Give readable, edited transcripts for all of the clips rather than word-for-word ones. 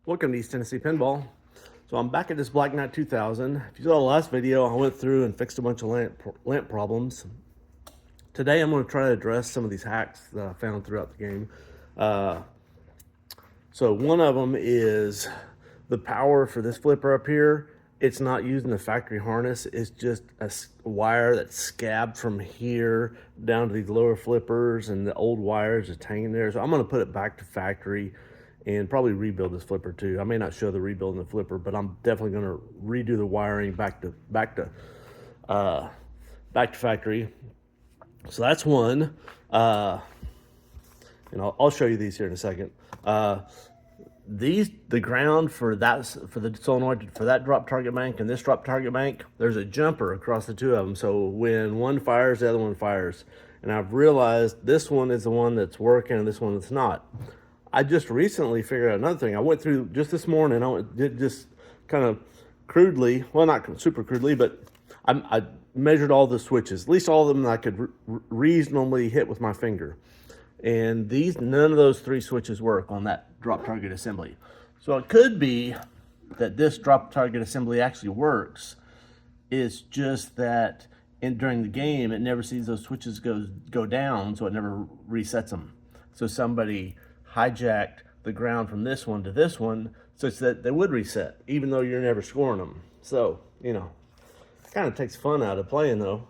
Welcome to East Tennessee Pinball. So I'm back at this Black Knight 2000. If you saw the last video, I went through and fixed a bunch of lamp problems. Today I'm going to try to address some of these hacks that I found throughout the game. So one of them is the power for this flipper up here. It's not using the factory harness. It's just a wire that's scabbed from here down to these lower flippers, and the old wires just hanging there. So I'm going to put it back to factory and probably rebuild this flipper too. I may not show the rebuilding the flipper, but I'm definitely going to redo the wiring back to factory. So that's one. And I'll show you these here in a second. The ground for the solenoid for that drop target bank and this drop target bank, there's a jumper across the two of them. So when one fires, the other one fires. And I've realized this one is the one that's working and this one that's not. I just recently figured out another thing. I went through just this morning. I did just kind of crudely, well, not super crudely, but I measured all the switches, at least all of them that I could reasonably hit with my finger. And none of those three switches work on that drop target assembly. So it could be that this drop target assembly actually works. It's just that during the game, it never sees those switches go down, so it never resets them. So somebody hijacked the ground from this one to this one such that they would reset, even though you're never scoring them. So, it kind of takes fun out of playing though.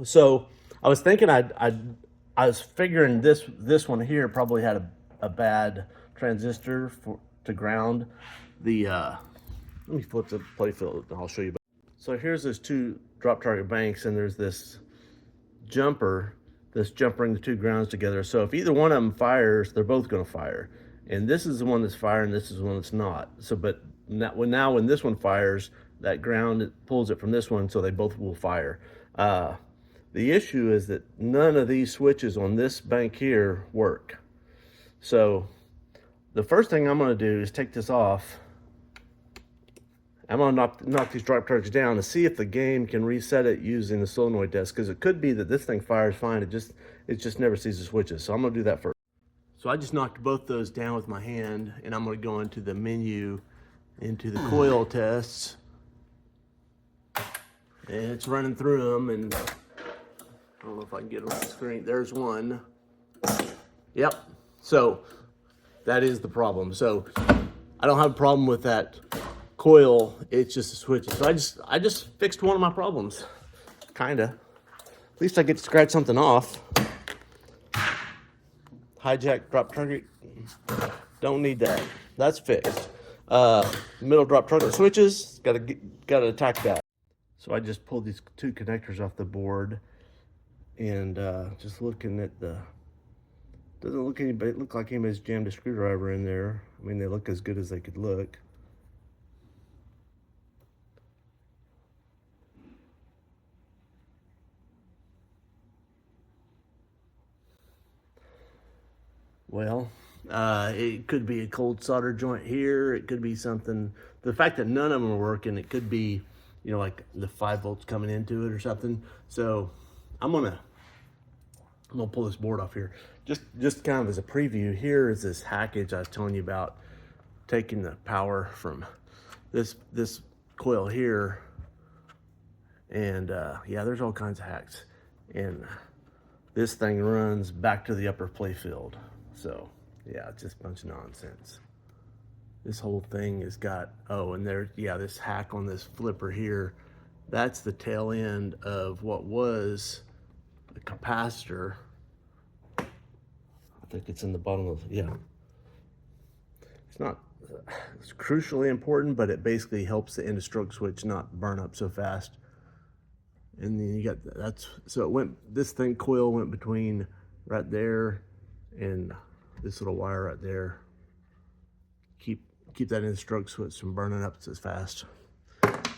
So I was thinking I was figuring this one here probably had a bad transistor to ground the let me flip the playfield and I'll show you. So here's those two drop target banks, and there's this jumper that's jumpering the two grounds together. So if either one of them fires, they're both going to fire. And this is the one that's firing, this is the one that's not. So but now when this one fires, that ground pulls it from this one, so they both will fire. The issue is that none of these switches on this bank here work. So the first thing I'm going to do is take this off. I'm going to knock these drop targets down to see if the game can reset it using the solenoid test, because it could be that this thing fires fine, it just never sees the switches. So I'm going to do that first. So I just knocked both those down with my hand, and I'm going to go into the menu, into the coil tests, and it's running through them, and I don't know if I can get it on the screen. There's one. Yep. So that is the problem. So I don't have a problem with that coil. It's just the switches. So I just fixed one of my problems. Kinda. At least I get to scratch something off. Hijack drop target. Don't need that. That's fixed. Middle drop target switches. Gotta attack that. So I just pulled these two connectors off the board, and just looking at doesn't look like anybody's jammed a screwdriver in there. I mean, they look as good as they could look. Well, it could be a cold solder joint here. It could be something. The fact that none of them are working, it could be, like the 5 volts coming into it or something. So I'm gonna pull this board off here. Just kind of as a preview, here is this hackage I was telling you about, taking the power from this coil here. And yeah, there's all kinds of hacks. And this thing runs back to the upper playfield. So yeah, it's just a bunch of nonsense. This whole thing has got, and this hack on this flipper here, that's the tail end of what was a capacitor. I think it's in the bottom of, it's not, it's crucially important, but it basically helps the end of stroke switch not burn up so fast. And then you got, so it went, this coil went between right there and this little wire right there. Keep that in stroke switch from burning up so fast.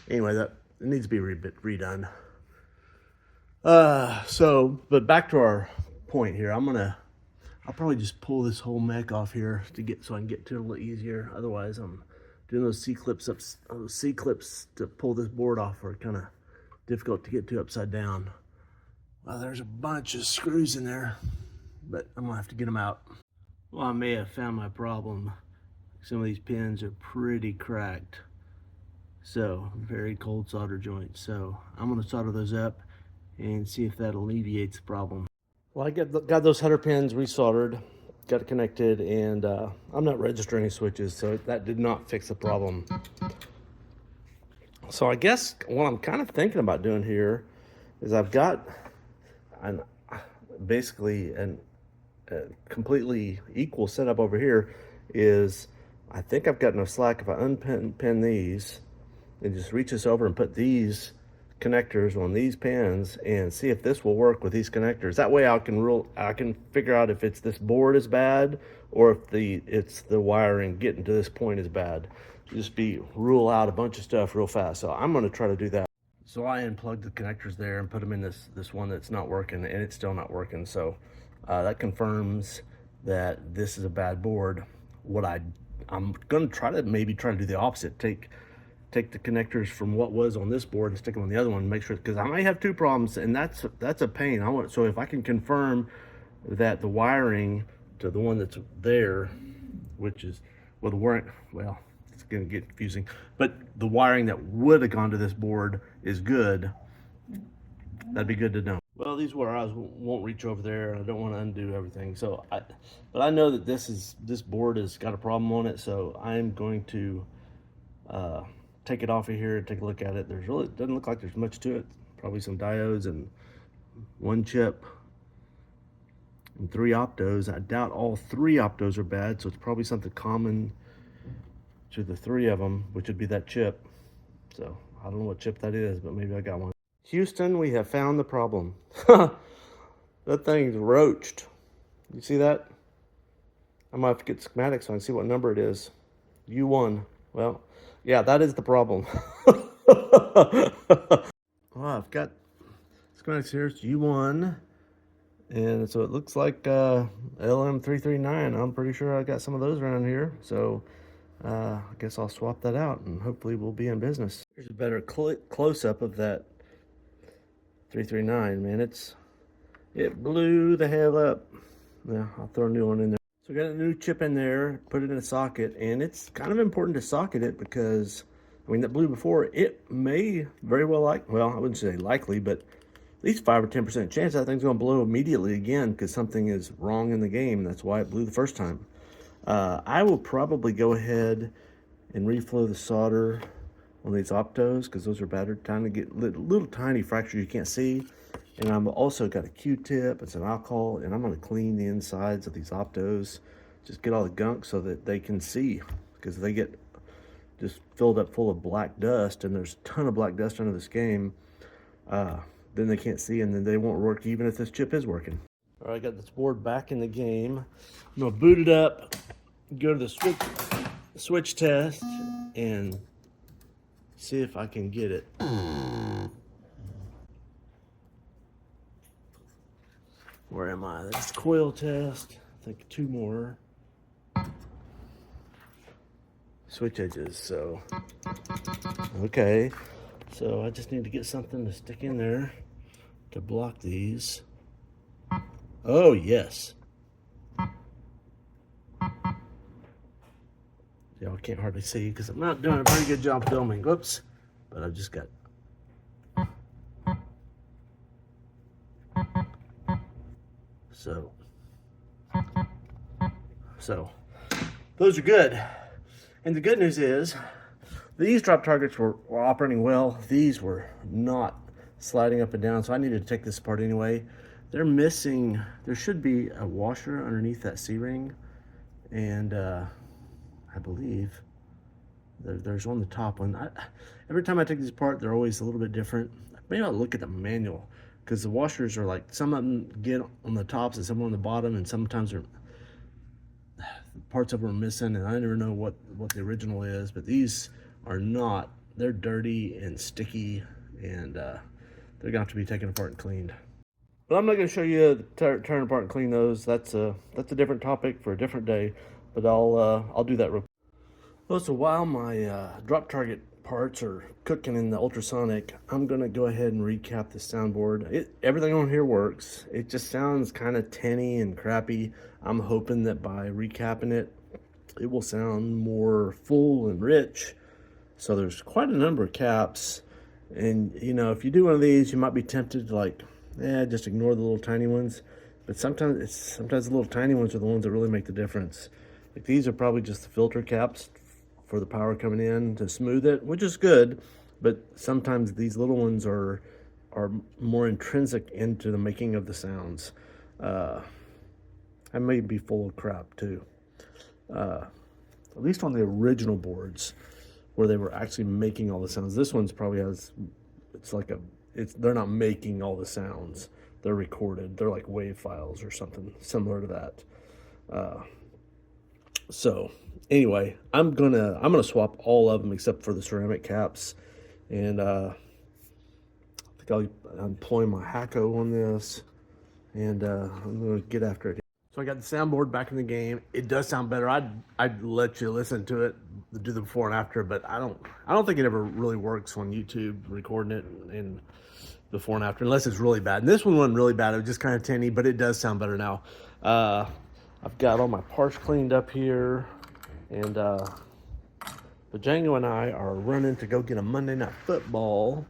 Anyway, it needs to be redone. But back to our point here. I'll probably just pull this whole mech off here so I can get to it a little easier. Otherwise, I'm doing those C-clips to pull this board off are kind of difficult to get to upside down. Well, there's a bunch of screws in there, but I'm gonna have to get them out. Well, I may have found my problem. Some of these pins are pretty cracked. So, very cold solder joints. So, I'm going to solder those up and see if that alleviates the problem. Well, I got those header pins resoldered, got it connected, and I'm not registering any switches, so that did not fix the problem. So I guess what I'm kind of thinking about doing here is I've got basically a completely equal setup over here. Is I think I've got enough slack if I unpin these and just reach this over and put these connectors on these pins and see if this will work with these connectors. That way I can figure out if it's this board is bad or if it's the wiring getting to this point is bad. Just rule out a bunch of stuff real fast. So I'm going to try to do that. So I unplugged the connectors there and put them in this one that's not working, and it's still not working. So that confirms that this is a bad board. I'm going to maybe try to do the opposite. Take the connectors from what was on this board and stick them on the other one and make sure, because I might have two problems, and that's a pain. So if I can confirm that the wiring to the one that's there, which is well, the wiring, well, it's gonna get confusing, but the wiring that would have gone to this board is good, that'd be good to know. Well, these wire eyes won't reach over there. I don't want to undo everything. So but I know that this board has got a problem on it, so I'm going to take it off of here and take a look at it. Doesn't look like there's much to it. Probably some diodes and one chip and 3 optos. I doubt all 3 optos are bad, so it's probably something common to the 3 of them, which would be that chip. So I don't know what chip that is, but maybe I got one. Houston, we have found the problem. That thing's roached. You see that? I might have to get schematics so I can see what number it is. U1. Well, yeah, that is the problem. Well, I've got schematics here. It's U1. And so it looks like LM339. I'm pretty sure I got some of those around here. So I guess I'll swap that out and hopefully we'll be in business. Here's a better close-up of that 339, man. It blew the hell up. Yeah, I'll throw a new one in there. So I got a new chip in there, put it in a socket, and it's kind of important to socket it because, I mean, that blew before. It may very well well, I wouldn't say likely, but at least 5 or 10% chance that thing's going to blow immediately again because something is wrong in the game. That's why it blew the first time. I will probably go ahead and reflow the solder on these optos because those are battered, trying to get little tiny fractures you can't see. And I've also got a Q-tip and some alcohol, and I'm going to clean the insides of these optos, just get all the gunk so that they can see, because if they get just filled up full of black dust, and there's a ton of black dust under this game, then they can't see, and then they won't work even if this chip is working. All right, I got this board back in the game. I'm going to boot it up, go to the switch test, and see if I can get it. Where am I? That's coil test. I think 2 more. Switch edges, so. Okay. So I just need to get something to stick in there to block these. Oh, yes. Y'all can't hardly see because I'm not doing a very good job filming. Whoops. But I've just got. So those are good. And the good news is these drop targets were operating well. These were not sliding up and down, so I needed to take this apart anyway. They're missing, there should be a washer underneath that C-ring, and I believe there's one on the top one. Every time I take these apart, they're always a little bit different. Maybe I'll look at the manual, because the washers are like, some of them get on the tops and some on the bottom, and sometimes parts of them are missing, and I never know what the original is, but these are not. They're dirty and sticky, and they're gonna have to be taken apart and cleaned. But I'm not gonna show you turn apart and clean those. That's a different topic for a different day, but I'll do that real quick. Well, so while my drop target parts are cooking in the ultrasonic, I'm gonna go ahead and recap the soundboard. Everything on here works. It just sounds kind of tinny and crappy. I'm hoping that by recapping it, it will sound more full and rich. So there's quite a number of caps. And, you know, if you do one of these, you might be tempted to like, just ignore the little tiny ones. But sometimes the little tiny ones are the ones that really make the difference. Like these are probably just the filter caps for the power coming in to smooth it, which is good. But sometimes these little ones are more intrinsic into the making of the sounds. I may be full of crap too. At least on the original boards where they were actually making all the sounds. This one's probably has, they're not making all the sounds. They're recorded. They're like WAV files or something similar to that. So anyway, I'm gonna swap all of them except for the ceramic caps, and I think I'll employ my Hacko on this, and I'm gonna get after it. So I got the soundboard back in the game. It does sound better. I'd let you listen to it, do the before and after, but I don't think it ever really works on YouTube recording it in before and after, unless it's really bad. And this one wasn't really bad. It was just kind of tinny, but it does sound better now. I've got all my parts cleaned up here, and but Django and I are running to go get a Monday Night Football.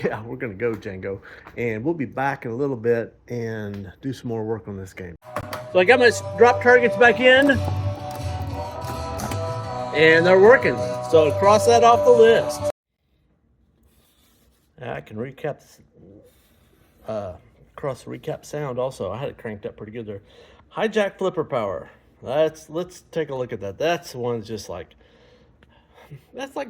Yeah, we're gonna go, Django, and we'll be back in a little bit and do some more work on this game. So I got my drop targets back in, and they're working. So cross that off the list. I can recap this, cross the recap sound also. I had it cranked up pretty good there. Hijack flipper power. Let's take a look at that. That's the one just like, that's like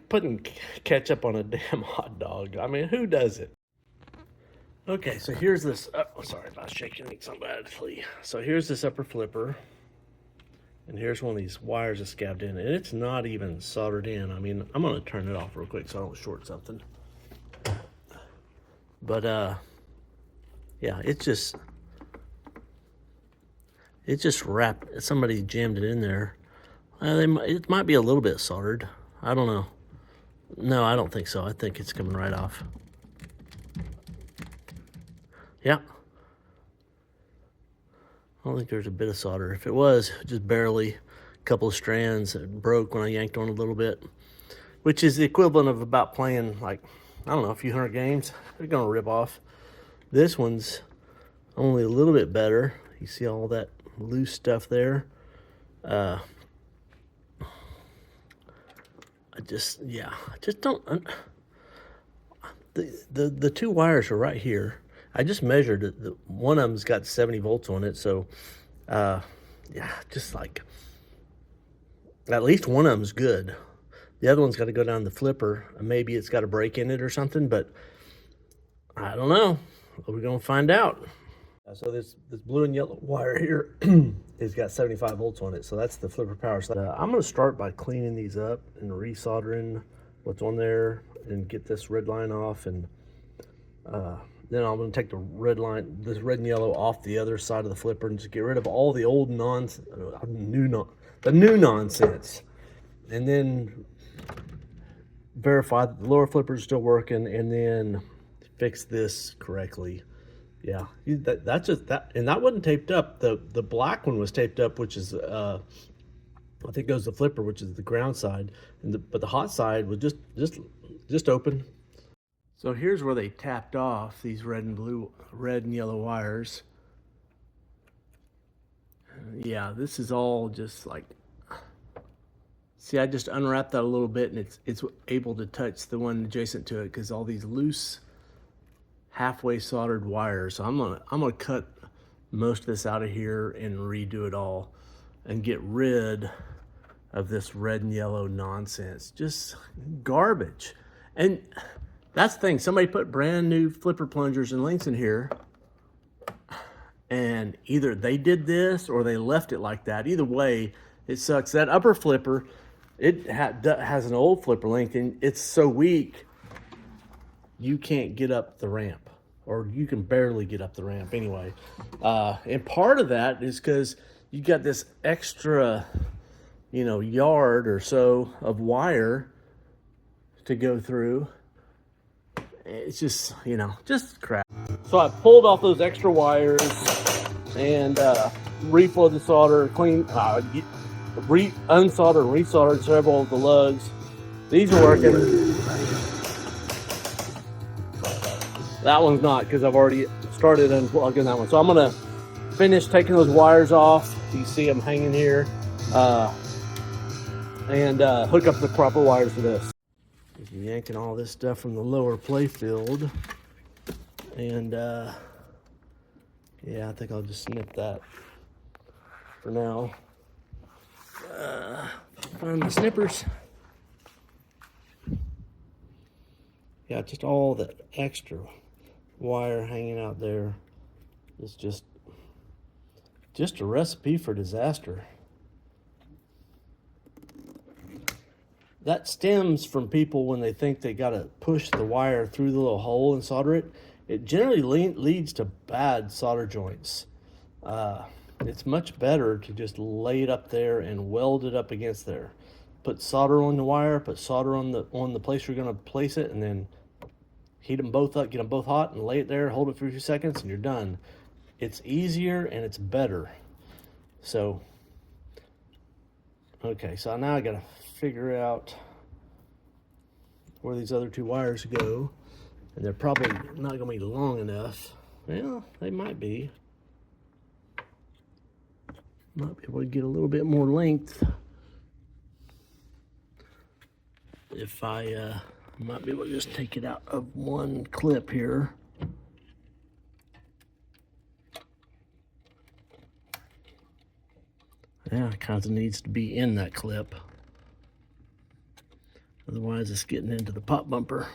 putting ketchup on a damn hot dog. I mean, who does it? Okay, so here's this. Oh, sorry about shaking it so badly. So here's this upper flipper, and here's one of these wires that's scabbed in, and it's not even soldered in. I mean, I'm gonna turn it off real quick so I don't short something. But yeah, it just wrapped. Somebody jammed it in there. It might be a little bit soldered. I don't know. No, I don't think so. I think it's coming right off. Yeah. I don't think there's a bit of solder. If it was, just barely, a couple of strands. It broke when I yanked on a little bit, which is the equivalent of about playing, like, I don't know, a few hundred games. They're going to rip off. This one's only a little bit better. You see all that loose stuff there. I just don't. The two wires are right here. I just measured it. One of them's got 70 volts on it, so yeah, just like at least one of them's good. The other one's got to go down the flipper. Maybe it's got a break in it or something, but I don't know. We're gonna find out. So this blue and yellow wire here has got 75 volts on it, so that's the flipper power. So I'm going to start by cleaning these up and resoldering what's on there and get this red line off, and then I'm going to take the red and yellow off the other side of the flipper and just get rid of all the old the new nonsense, and then verify that the lower flipper is still working, and then fix this correctly. Yeah, that's just that, and that wasn't taped up. The black one was taped up, which is I think goes the flipper, which is the ground side, and but the hot side was just open. So here's where they tapped off these red and yellow wires. Yeah, this is all just like, see, I just unwrapped that a little bit, and it's able to touch the one adjacent to it because all these loose halfway soldered wires. So I'm gonna cut most of this out of here and redo it all and get rid of this red and yellow nonsense, just garbage. And that's the thing, somebody put brand new flipper plungers and links in here, and either they did this or they left it like that. Either way, it sucks. That upper flipper, it has an old flipper link, and it's so weak you can't get up the ramp, or you can barely get up the ramp anyway. And part of that is because you got this extra, yard or so of wire to go through. It's just, just crap. So I pulled off those extra wires and reflowed the solder, unsoldered and resoldered several of the lugs. These are working. That one's not, because I've already started unplugging that one. So I'm gonna finish taking those wires off. You see them hanging here, and hook up the proper wires for this. Yanking all this stuff from the lower play field, and yeah, I think I'll just snip that for now. Find the snippers. Yeah, just all the extra wire hanging out there is just a recipe for disaster. That stems from people when they think they got to push the wire through the little hole and solder it. It generally leads to bad solder joints. It's much better to just lay it up there and weld it up against there. Put solder on the wire, put solder on the place you're going to place it, and then heat them both up, get them both hot, and lay it there, hold it for a few seconds, and you're done. It's easier and it's better. So, okay, so now I got to figure out where these other two wires go, and they're probably not going to be long enough. Well, they might be. Might be able to get a little bit more length if I might be able to just take it out of one clip here. Yeah, it kind of needs to be in that clip. Otherwise, it's getting into the pop bumper.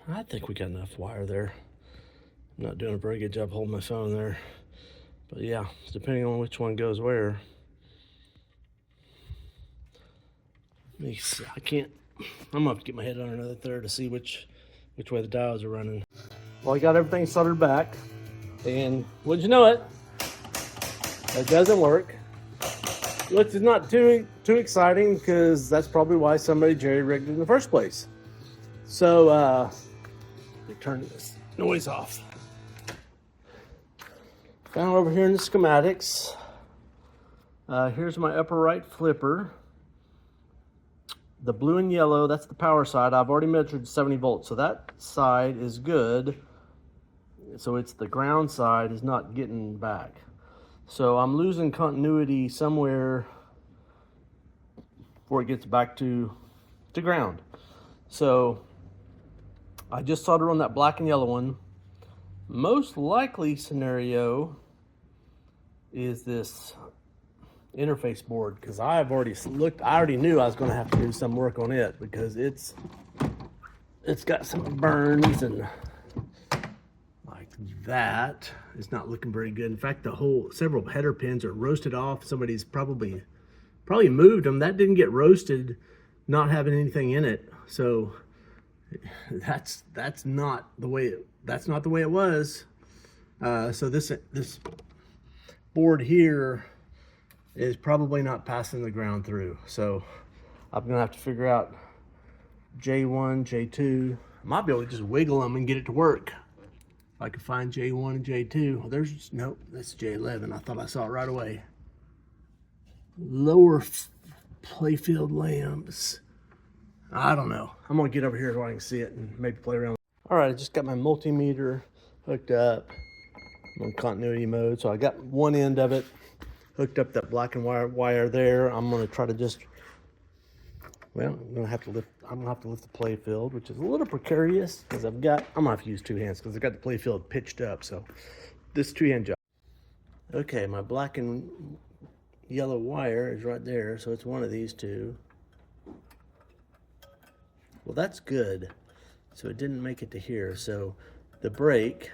I think we got enough wire there. I'm not doing a very good job holding my phone there. But yeah, depending on which one goes where. Let me see. I'm gonna have to get my head on another third to see which way the dials are running. Well, I got everything soldered back, and wouldn't you know it, it doesn't work. Which is not too exciting, because that's probably why somebody jerry-rigged it in the first place. So, let me turn this noise off. Down over here in the schematics, here's my upper right flipper. The blue and yellow, that's the power side. I've already measured 70 volts, so that side is good. So it's the ground side is not getting back. So I'm losing continuity somewhere before it gets back to ground. So I just soldered on that black and yellow one. Most likely scenario is this interface board, because I've already looked. I already knew I was going to have to do some work on it, because it's got some burns, and like that, it's not looking very good. In fact, several header pins are roasted off. Somebody's probably moved them. That didn't get roasted, not having anything in it. So that's not the way it was. So this board here is probably not passing the ground through. So I'm gonna have to figure out J1, J2. I might be able to just wiggle them and get it to work. If I could find J1 and J2. Well, nope, that's J11. I thought I saw it right away. Lower playfield lamps. I don't know. I'm gonna get over here so I can see it and maybe play around. All right, I just got my multimeter hooked up. I'm on continuity mode, so I got one end of it hooked up, that black and white wire there. I'm gonna try to just, well, I'm gonna have to lift the play field, which is a little precarious, because I'm gonna have to use two hands because I've got the play field pitched up. So this two-hand job. Okay, my black and yellow wire is right there, so it's one of these two. Well, that's good. So it didn't make it to here. So the brake,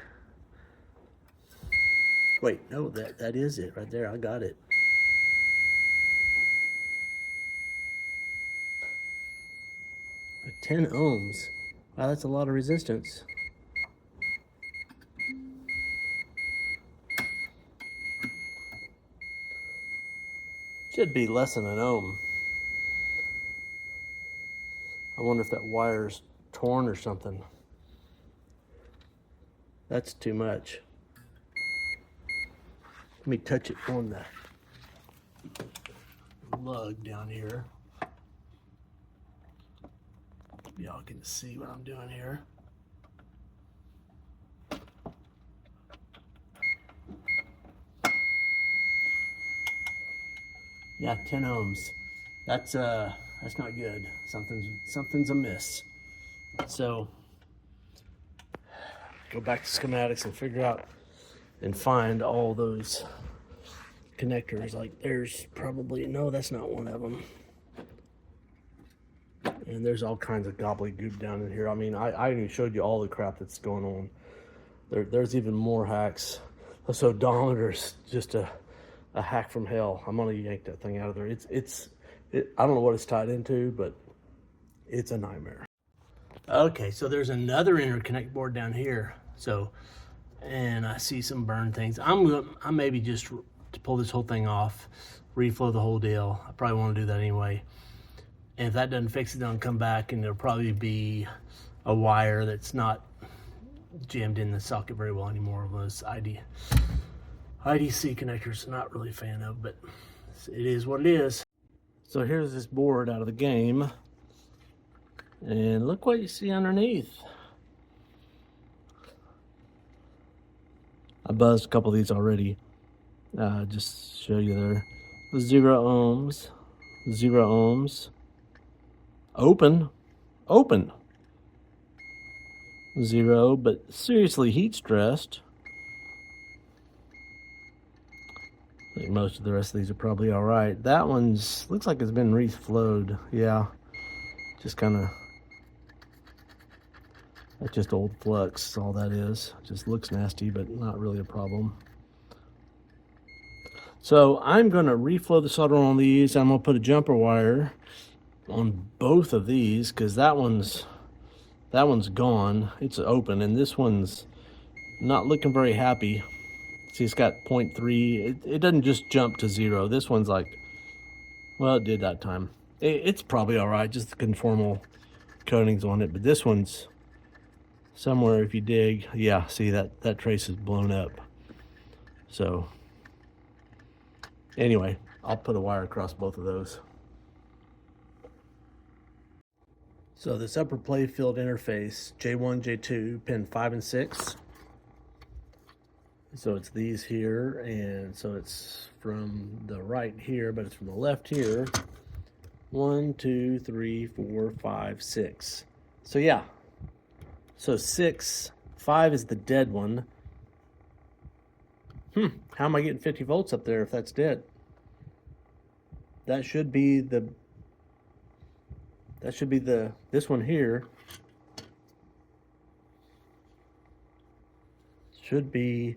wait, no, that is it right there. I got it. But 10 ohms. Wow, that's a lot of resistance. Should be less than an ohm. I wonder if that wire's torn or something. That's too much. Let me touch it on the lug down here. Y'all can see what I'm doing here. Yeah, 10 ohms. That's not good. Something's amiss. So go back to schematics and figure out and find all those connectors. Like there's probably, no, that's not one of them. And there's all kinds of gobbledygook down in here. I mean, I even showed you all the crap that's going on. There's even more hacks. So odometer's just a hack from hell. I'm gonna yank that thing out of there. I don't know what it's tied into, but it's a nightmare. Okay, so there's another interconnect board down here. So, and I see some burn things. I'm maybe just to pull this whole thing off, reflow the whole deal. I probably want to do that anyway. And if that doesn't fix it, then I'll come back and there'll probably be a wire that's not jammed in the socket very well anymore. Those IDC connectors, I'm not really a fan of, but it is what it is. So here's this board out of the game. And look what you see underneath. I buzzed a couple of these already. Just show you there. 0 ohms. 0 ohms. Open. 0, but seriously heat stressed. I think most of the rest of these are probably all right. That one's looks like it's been reflowed. Yeah, just kind of, that's just old flux. All that is. Just looks nasty, but not really a problem. So I'm going to reflow the solder on these. I'm going to put a jumper wire on both of these because that one's gone. It's open, and this one's not looking very happy. See, it's got 0.3. It doesn't just jump to 0. This one's like, well, it did that time. It's probably all right, just the conformal coatings on it. But this one's somewhere, if you dig, yeah, see that trace is blown up. So anyway, I'll put a wire across both of those. So this upper playfield interface, J1, J2, pin 5 and 6. So it's these here, and so it's from the right here, but it's from the left here. 1, 2, 3, 4, 5, 6. So yeah. So 6, 5 is the dead one. How am I getting 50 volts up there if that's dead? That should be this one here should be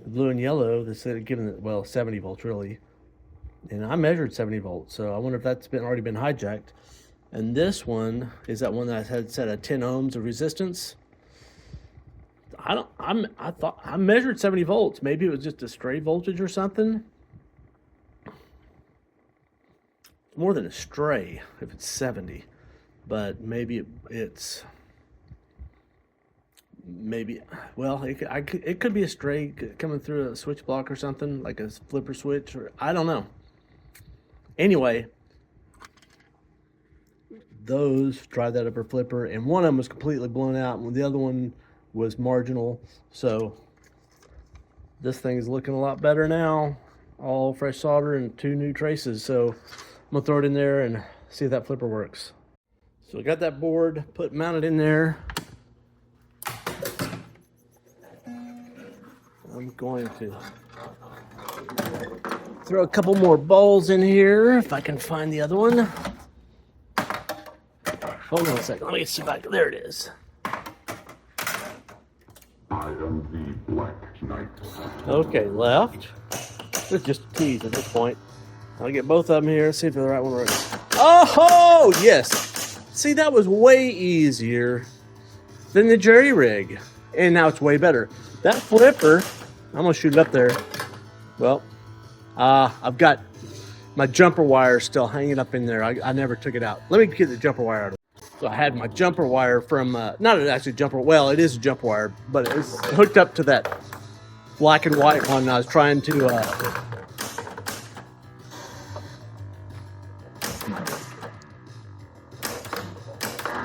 blue and yellow. This is giving it, well, 70 volts really. And I measured 70 volts, so I wonder if that's already been hijacked. And this one is that one that had set at 10 ohms of resistance. I thought I measured 70 volts. Maybe it was just a stray voltage or something. More than a stray if it's 70, but maybe well, it could be a stray coming through a switch block or something, like a flipper switch, or I don't know. Anyway, those tried that upper flipper, and one of them was completely blown out, and the other one was marginal. So this thing is looking a lot better now. All fresh solder and 2 new traces. So I'm gonna throw it in there and see if that flipper works. So I got that board mounted in there. I'm going to throw a couple more balls in here if I can find the other one. Hold on a second. Let me get some back. There it is. I am the Black Knight. Okay, left. It's just a tease at this point. I'll get both of them here. See if the right one works. Oh, yes. See, that was way easier than the jerry rig. And now it's way better. That flipper, I'm going to shoot it up there. Well, I've got my jumper wire still hanging up in there. I never took it out. Let me get the jumper wire out of it. So I had my jumper wire from, not actually jumper, well, it is a jumper wire, but it's hooked up to that black and white one. And I was trying to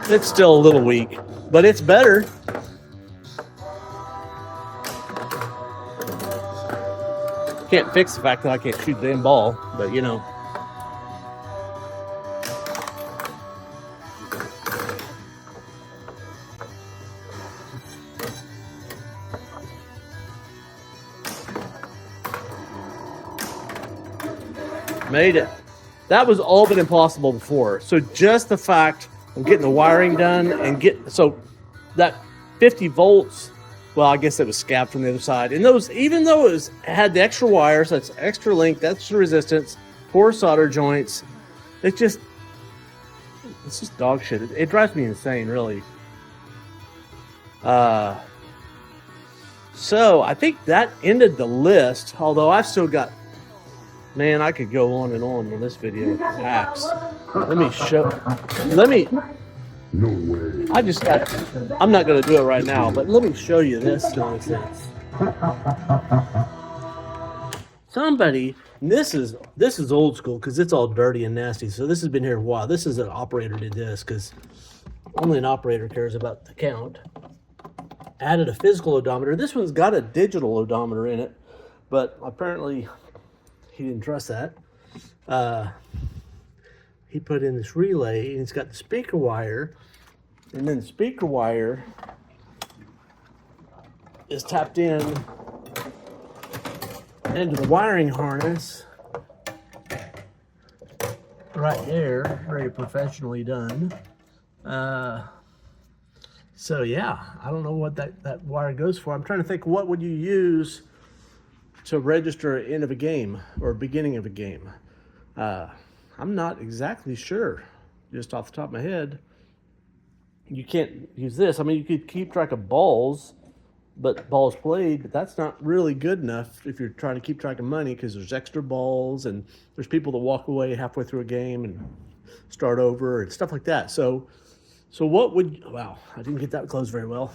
it's still a little weak, but it's better. Can't fix the fact that I can't shoot the damn ball, but you know. Made it. That was all but impossible before. So just the fact of getting the wiring done and so that 50 volts, well, I guess it was scabbed from the other side. And those, even though it had the extra wires, that's extra length, extra resistance, 4 solder joints, it's just dog shit. It drives me insane, really. So I think that ended the list, although I've still got, man, I could go on and on this video. Apps. No way. I'm not going to do it right now, but let me show you this nonsense. Somebody, and this is old school because it's all dirty and nasty. So this has been here a while. This is an operator did this because only an operator cares about the count. Added a physical odometer. This one's got a digital odometer in it, but apparently he didn't trust that. He put in this relay, and it's got the speaker wire, and then the speaker wire is tapped into the wiring harness right there, very professionally done. So yeah, I don't know what that wire goes for. I'm trying to think, what would you use to register an end of a game or beginning of a game? I'm not exactly sure, just off the top of my head. You can't use this. I mean, you could keep track of balls, but balls played, but that's not really good enough if you're trying to keep track of money, because there's extra balls and there's people that walk away halfway through a game and start over and stuff like that. So what would, wow, I didn't get that close very well.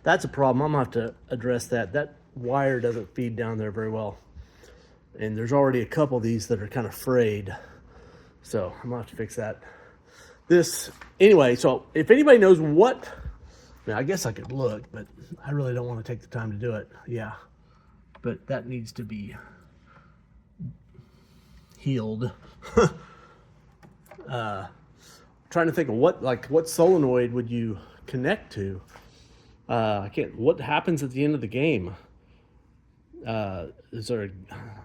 That's a problem. I'm gonna have to address that. That wire doesn't feed down there very well. And there's already a couple of these that are kind of frayed. So I'm gonna have to fix that. Anyway, so if anybody knows what, I guess I could look, but I really don't want to take the time to do it. Yeah, but that needs to be healed. Trying to think of what solenoid would you connect to? What happens at the end of the game? Is there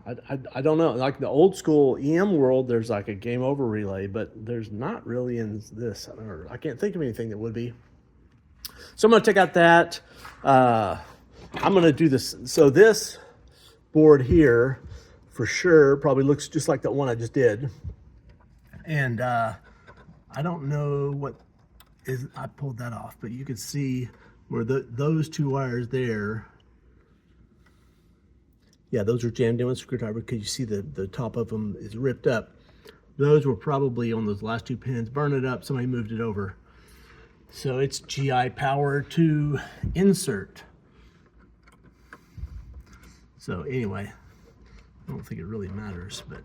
I don't know. Like the old school EM world, there's like a game over relay, but there's not really in this. I can't think of anything that would be. So I'm going to take out that. I'm going to do this. So this board here, for sure, probably looks just like that one I just did. And I don't know what is. I pulled that off, but you can see where those two wires there. Yeah, those are jammed in with a screwdriver because you see the top of them is ripped up. Those were probably on those last two pins. Burn it up. Somebody moved it over. So it's GI power to insert. So anyway, I don't think it really matters, but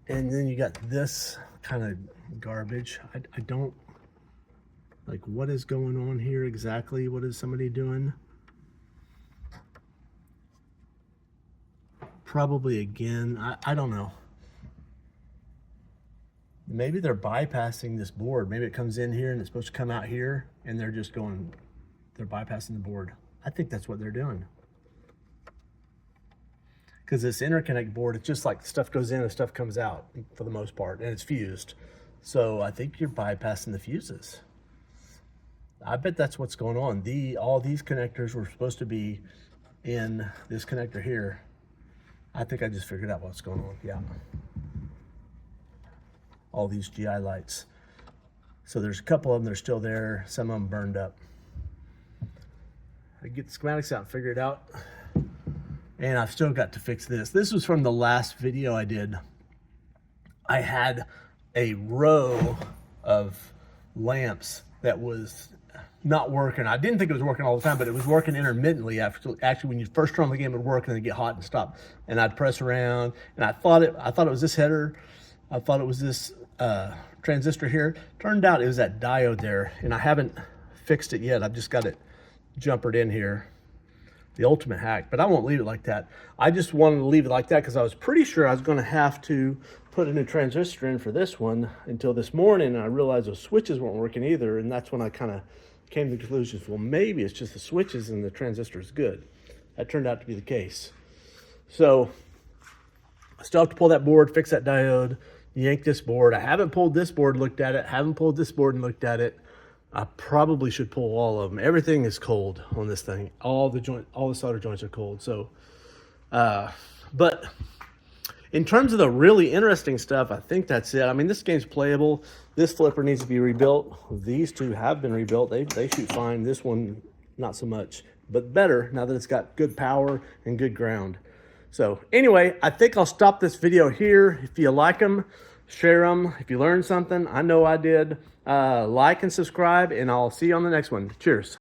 and then you got this kind of garbage. I don't like, what is going on here exactly? What is somebody doing? Probably again, I don't know. Maybe they're bypassing this board. Maybe it comes in here and it's supposed to come out here, and they're bypassing the board. I think that's what they're doing. Because this interconnect board, it's just like stuff goes in and stuff comes out for the most part, and it's fused. So I think you're bypassing the fuses. I bet that's what's going on. All these connectors were supposed to be in this connector here. I think I just figured out what's going on. Yeah. All these GI lights. So there's a couple of them that are still there. Some of them burned up. I get the schematics out and figure it out. And I've still got to fix this. This was from the last video I did. I had a row of lamps that was not working. I didn't think it was working all the time, but it was working intermittently. Actually, when you first turn on the game, it would work and then get hot and stop. And I'd press around, and I thought it was this header. I thought it was this transistor here. Turned out it was that diode there, and I haven't fixed it yet. I've just got it jumpered in here. The ultimate hack, but I won't leave it like that. I just wanted to leave it like that because I was pretty sure I was going to have to put a new transistor in for this one until this morning, and I realized those switches weren't working either, and that's when I kind of came to the conclusion, well, maybe it's just the switches and the transistor is good. That turned out to be the case. So I still have to pull that board, fix that diode, yank this board. I haven't pulled this board, looked at it, haven't pulled this board and looked at it. I probably should pull all of them. Everything is cold on this thing. All the solder joints are cold. So, but in terms of the really interesting stuff, I think that's it. I mean, this game's playable. This flipper needs to be rebuilt. These two have been rebuilt. They shoot fine. This one, not so much, but better now that it's got good power and good ground. So anyway, I think I'll stop this video here. If you like them, share them. If you learned something, I know I did. Like and subscribe, and I'll see you on the next one. Cheers.